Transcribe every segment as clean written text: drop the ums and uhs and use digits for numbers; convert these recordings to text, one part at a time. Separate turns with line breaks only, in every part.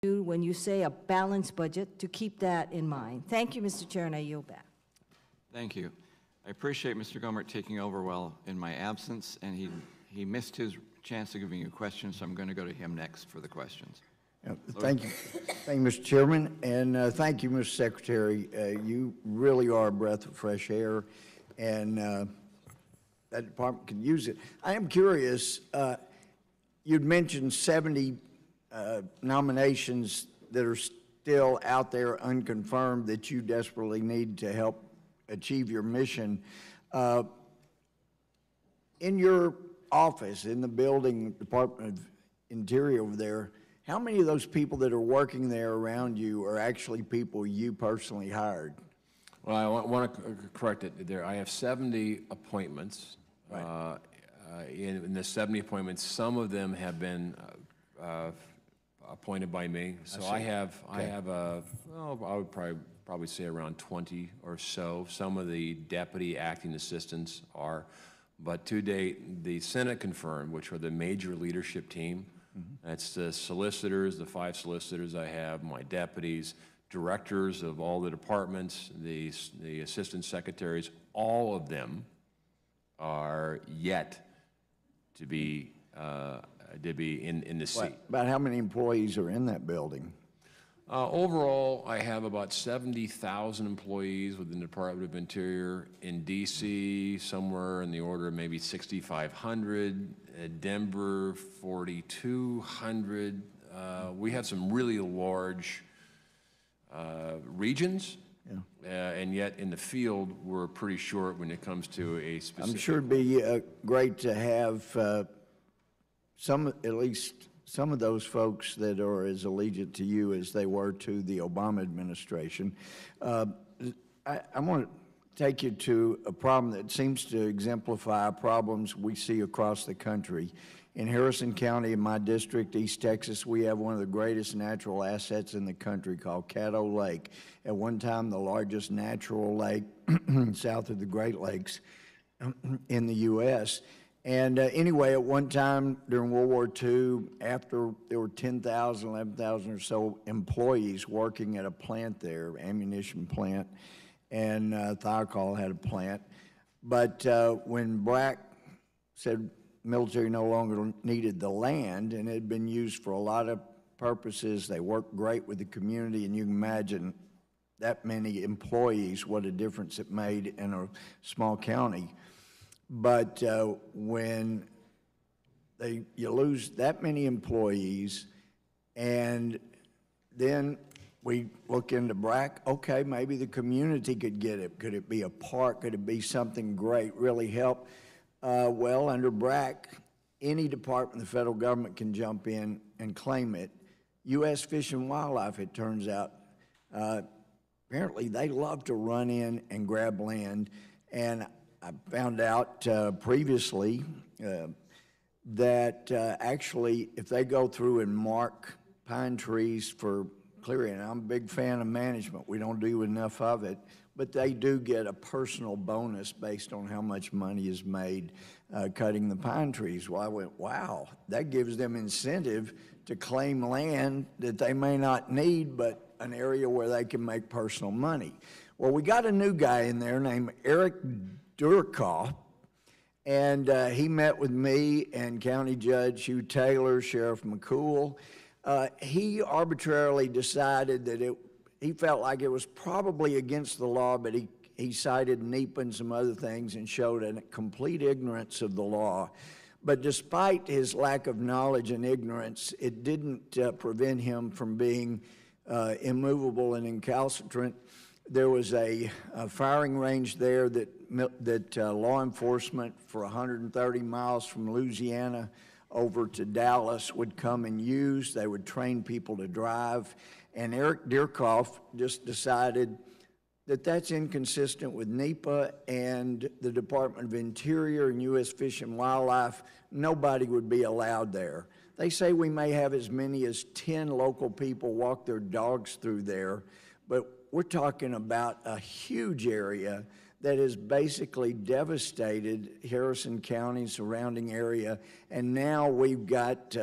when you say a balanced budget, to keep that in mind. Thank you, Mr. Chair, and I yield back.
Thank you. I appreciate Mr. Gohmert taking over while in my absence, and he missed his chance of giving you questions, so I'm going to go to him next for the questions.
Thank you, Mr. Chairman, and thank you, Mr. Secretary. You really are a breath of fresh air, and that department can use it. I am curious, you'd mentioned 70 nominations that are still out there unconfirmed that you desperately need to help achieve your mission. In your office, in the building, Department of Interior over there, how many of those people that are working there around you are actually people you personally hired?
Well, I want to correct it there. I have 70 appointments. Right. In the 70 appointments, some of them have been appointed by me. So I have well, I would probably say around 20 or so. Some of the deputy acting assistants are, but to date, the Senate confirmed, which are the major leadership team. That's the solicitors, the 5 solicitors I have, my deputies, directors of all the departments, the assistant secretaries, all of them are yet to be in the seat.
About how many employees are in that building?
Overall, I have about 70,000 employees within the Department of Interior. In D.C., somewhere in the order of maybe 6,500. Denver, 4,200. We have some really large regions, and yet in the field, we're pretty short when it comes to a specific.
I'm sure it'd be great to have at least some of those folks that are as allegiant to you as they were to the Obama administration. I want to take you to a problem that seems to exemplify problems we see across the country. In Harrison County, in my district, East Texas, we have one of the greatest natural assets in the country called Caddo Lake. At one time, the largest natural lake south of the Great Lakes in the U.S. And anyway, at one time during World War II, after there were 10,000, 11,000 or so employees working at a plant there, ammunition plant, and Thiokol had a plant. But when BRAC said military no longer needed the land and it had been used for a lot of purposes, they worked great with the community, and you can imagine that many employees, what a difference it made in a small county. But when you lose that many employees, and then we look into BRAC, okay, maybe the community could get it. Could it be a park? Could it be something great, really help? Well, under BRAC, any department of the federal government can jump in and claim it. U.S. Fish and Wildlife, it turns out, apparently they love to run in and grab land. And I found out previously that actually if they go through and mark pine trees for clearing, and I'm a big fan of management, we don't do enough of it, but they do get a personal bonus based on how much money is made cutting the pine trees. Well, I went, wow, that gives them incentive to claim land that they may not need, but an area where they can make personal money. Well, we got a new guy in there named Eric Durkoff, and he met with me and County Judge Hugh Taylor, Sheriff McCool. He arbitrarily decided that he felt like it was probably against the law, but he cited NEPA and some other things and showed a complete ignorance of the law. But despite his lack of knowledge and ignorance, it didn't prevent him from being immovable and incalcitrant. There was a firing range there that law enforcement for 130 miles from Louisiana over to Dallas would come and use. They would train people to drive. And Eric Durkoff just decided that that's inconsistent with NEPA and the Department of Interior and U.S. Fish and Wildlife. Nobody would be allowed there. They say we may have as many as 10 local people walk their dogs through there, but we're talking about a huge area that has basically devastated Harrison County, surrounding area, and now we've got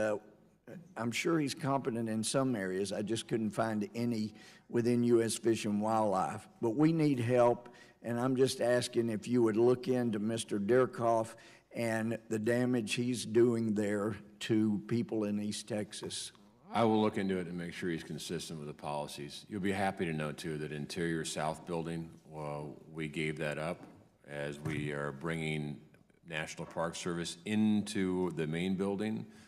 I'm sure he's competent in some areas. I just couldn't find any within U.S. Fish and Wildlife. But we need help, and I'm just asking if you would look into Mr. Dirkhoff and the damage he's doing there to people in East Texas.
I will look into it and make sure he's consistent with the policies. You'll be happy to know, too, that Interior South Building, we gave that up as we are bringing National Park Service into the main building.